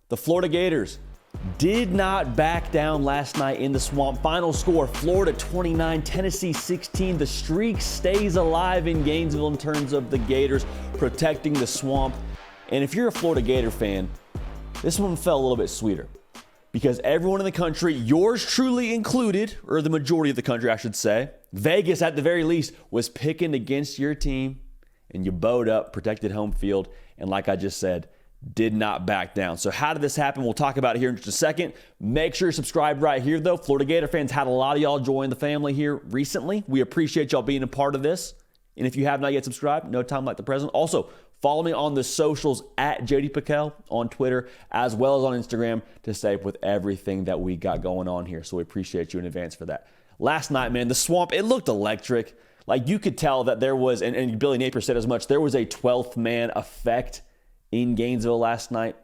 The Florida Gators did not back down last night in the Swamp. Final score, Florida 29, Tennessee 16. The streak stays alive in Gainesville in terms of the Gators protecting the Swamp. And if you're a Florida Gator fan, this one felt a little bit sweeter because everyone in the country, yours truly included, or the majority of the country, I should say, Vegas at the very least, was picking against your team, and you bowed up, protected home field, and like I just said, did not back down. So how did this happen? We'll talk about it here in just a second. Make sure you're subscribed right here, though. Florida Gator fans had a lot of y'all join the family here recently. We appreciate y'all being a part of this. And if you have not yet subscribed, no time like the present. Also, follow me on the socials at JD Piquel on Twitter, as well as on Instagram to stay up with everything that we got going on here. So we appreciate you in advance for that. Last night, man, the Swamp, it looked electric. Like you could tell that there was, and Billy Napier said as much, there was a 12th man effect in Gainesville last night,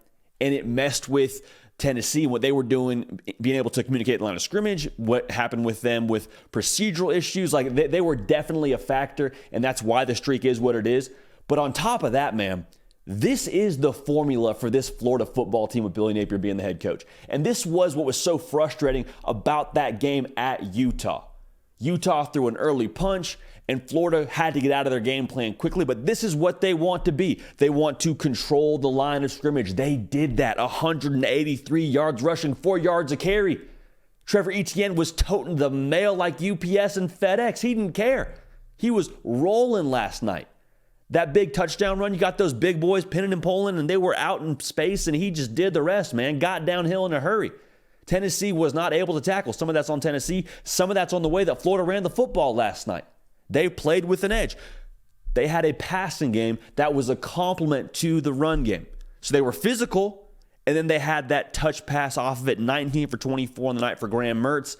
and it messed with Tennessee, what they were doing, being able to communicate the line of scrimmage, what happened with them with procedural issues. Like they were definitely a factor, and that's why the streak is what it is. But on top of that, man, this is the formula for this Florida football team with Billy Napier being the head coach. And this was what was so frustrating about that game at Utah. Utah threw an early punch, and Florida had to get out of their game plan quickly, but this is what they want to be. They want to control the line of scrimmage. They did that. 183 yards rushing, 4 yards a carry. Trevor Etienne was toting the mail like UPS and FedEx. He didn't care. He was rolling last night. That big touchdown run, you got those big boys pinning and pulling, and they were out in space, and he just did the rest, man. Got downhill in a hurry. Tennessee was not able to tackle. Some of that's on Tennessee. Some of that's on the way that Florida ran the football last night. They played with an edge. They had a passing game that was a complement to the run game. So they were physical, and then they had that touch pass off of it, 19 for 24 on the night for Graham Mertz.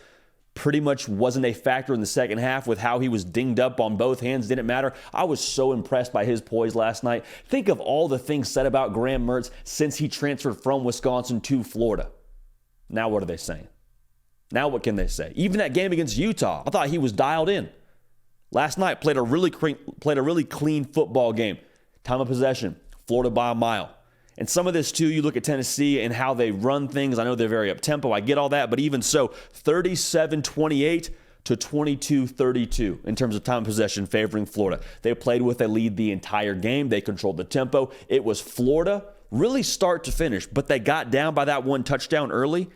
Pretty much wasn't a factor in the second half with how he was dinged up on both hands. Didn't matter. I was so impressed by his poise last night. Think of all the things said about Graham Mertz since he transferred from Wisconsin to Florida. Now what are they saying? Now what can they say? Even that game against Utah, I thought he was dialed in. Last night, played a really clean football game. Time of possession, Florida by a mile. And some of this, too, you look at Tennessee and how they run things. I know they're very up-tempo. I get all that. But even so, 37-28 to 22-32 in terms of time of possession favoring Florida. They played with a lead the entire game. They controlled the tempo. It was Florida, really start to finish. But they got down by that one touchdown early,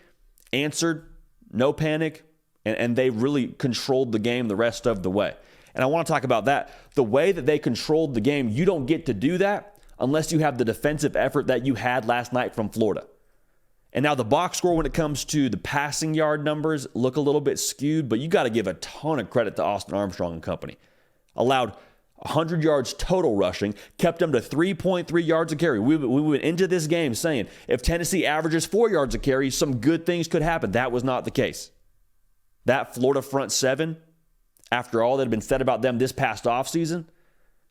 answered, no panic, and they really controlled the game the rest of the way. And I want to talk about that. The way that they controlled the game, you don't get to do that unless you have the defensive effort that you had last night from Florida. And now the box score when it comes to the passing yard numbers look a little bit skewed, but you got to give a ton of credit to Austin Armstrong and company. Allowed 100 yards total rushing, kept them to 3.3 yards a carry. We went into this game saying if Tennessee averages 4 yards a carry, some good things could happen. That was not the case. That Florida front seven, after all that had been said about them this past offseason,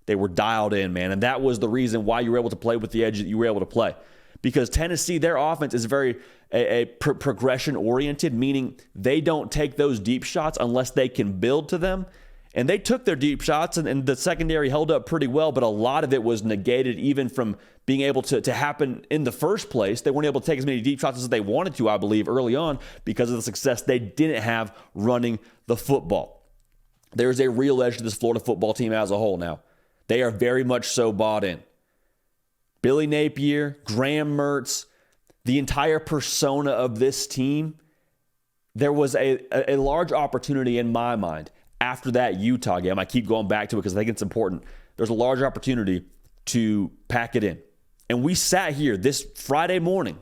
they were dialed in, man. And that was the reason why you were able to play with the edge that you were able to play. Because Tennessee, their offense is very progression-oriented, meaning they don't take those deep shots unless they can build to them. And they took their deep shots, and the secondary held up pretty well, but a lot of it was negated even from being able to happen in the first place. They weren't able to take as many deep shots as they wanted to, I believe, early on because of the success they didn't have running the football. There's a real edge to this Florida football team as a whole now. They are very much so bought in. Billy Napier, Graham Mertz, the entire persona of this team, there was a large opportunity in my mind after that Utah game. I keep going back to it because I think it's important. There's a large opportunity to pack it in. And we sat here this Friday morning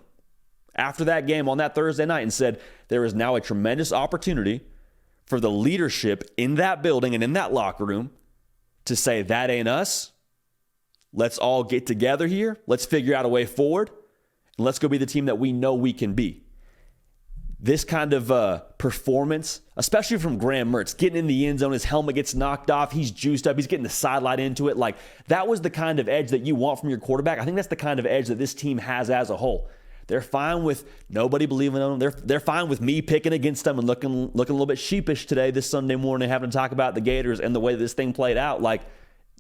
after that game on that Thursday night and said there is now a tremendous opportunity for the leadership in that building and in that locker room to say, that ain't us. Let's all get together here. Let's figure out a way forward. And let's go be the team that we know we can be. This kind of performance, especially from Graham Mertz, getting in the end zone, his helmet gets knocked off, he's juiced up, he's getting the sideline into it. Like, that was the kind of edge that you want from your quarterback. I think that's the kind of edge that this team has as a whole. They're fine with nobody believing in them. They're fine with me picking against them and looking a little bit sheepish today, this Sunday morning, having to talk about the Gators and the way this thing played out. Like,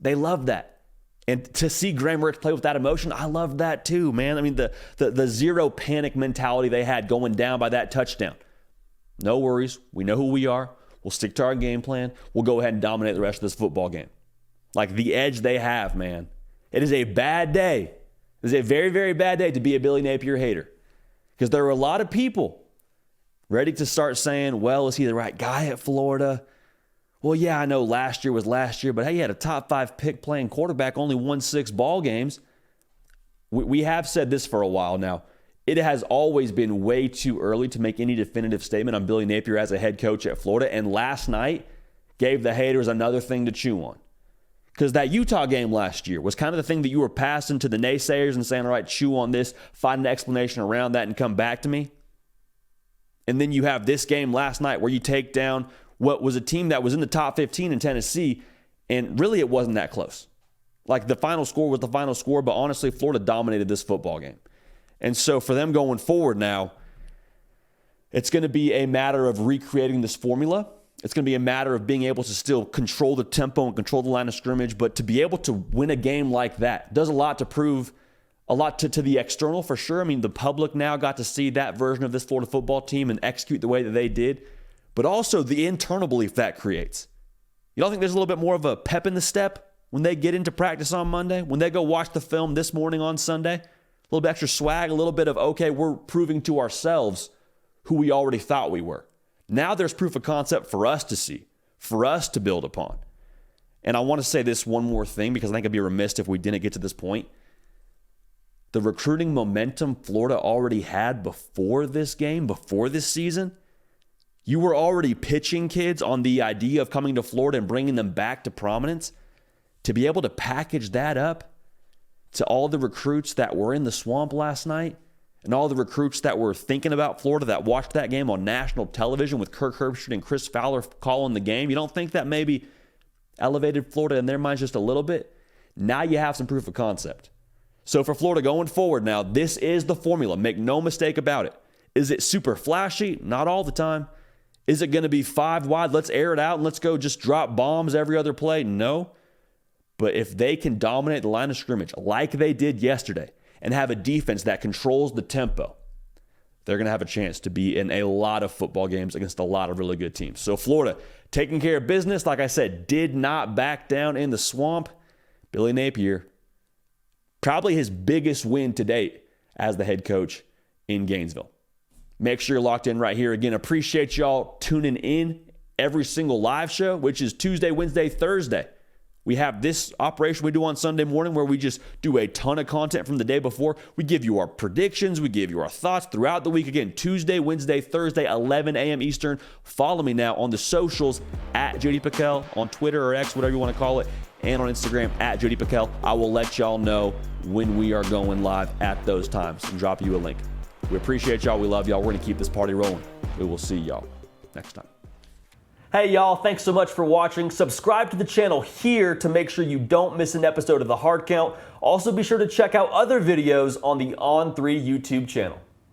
they love that. And to see Graham Mertz play with that emotion, I loved that too, man. I mean, the zero panic mentality they had going down by that touchdown. No worries. We know who we are. We'll stick to our game plan. We'll go ahead and dominate the rest of this football game. Like the edge they have, man. It is a bad day. It is a very, very bad day to be a Billy Napier hater. Because there are a lot of people ready to start saying, well, is he the right guy at Florida? Well, yeah, I know last year was last year, but hey, he had a top 5 pick playing quarterback, only won 6 ball games. We have said this for a while now. It has always been way too early to make any definitive statement on Billy Napier as a head coach at Florida. And last night gave the haters another thing to chew on. Because that Utah game last year was kind of the thing that you were passing to the naysayers and saying, all right, chew on this, find an explanation around that and come back to me. And then you have this game last night where you take down what was a team that was in the top 15 in Tennessee, and really it wasn't that close. Like the final score was the final score, but honestly, Florida dominated this football game. And so for them going forward now, it's going to be a matter of recreating this formula. It's going to be a matter of being able to still control the tempo and control the line of scrimmage, but to be able to win a game like that does a lot to prove, a lot to the external for sure. I mean, the public now got to see that version of this Florida football team and execute the way that they did, but also the internal belief that creates. You don't think there's a little bit more of a pep in the step when they get into practice on Monday, when they go watch the film this morning on Sunday? A little bit extra swag, a little bit of, okay, we're proving to ourselves who we already thought we were. Now there's proof of concept for us to see, for us to build upon. And I want to say this one more thing because I think I'd be remiss if we didn't get to this point. The recruiting momentum Florida already had before this game, before this season, you were already pitching kids on the idea of coming to Florida and bringing them back to prominence. To be able to package that up to all the recruits that were in the swamp last night and all the recruits that were thinking about Florida that watched that game on national television with Kirk Herbstreit and Chris Fowler calling the game, you don't think that maybe elevated Florida in their minds just a little bit? Now you have some proof of concept. So for Florida going forward now, this is the formula. Make no mistake about it. Is it super flashy? Not all the time. Is it going to be 5 wide? Let's air it out and let's go just drop bombs every other play? No. But if they can dominate the line of scrimmage like they did yesterday and have a defense that controls the tempo, they're going to have a chance to be in a lot of football games against a lot of really good teams. So Florida taking care of business, like I said, did not back down in the swamp. Billy Napier, probably his biggest win to date as the head coach in Gainesville. Make sure you're locked in right here. Again, appreciate y'all tuning in every single live show, which is Tuesday, Wednesday, Thursday. We have this operation we do on Sunday morning where we just do a ton of content from the day before. We give you our predictions. We give you our thoughts throughout the week. Again, Tuesday, Wednesday, Thursday, 11 a.m. Eastern. Follow me now on the socials at JD Pickell on Twitter or X, whatever you want to call it, and on Instagram at JD Pickell. I will let y'all know when we are going live at those times and drop you a link. We appreciate y'all. We love y'all. We're going to keep this party rolling. We will see y'all next time. Hey y'all, thanks so much for watching. Subscribe to the channel here to make sure you don't miss an episode of The Hard Count. Also be sure to check out other videos on the On3 YouTube channel.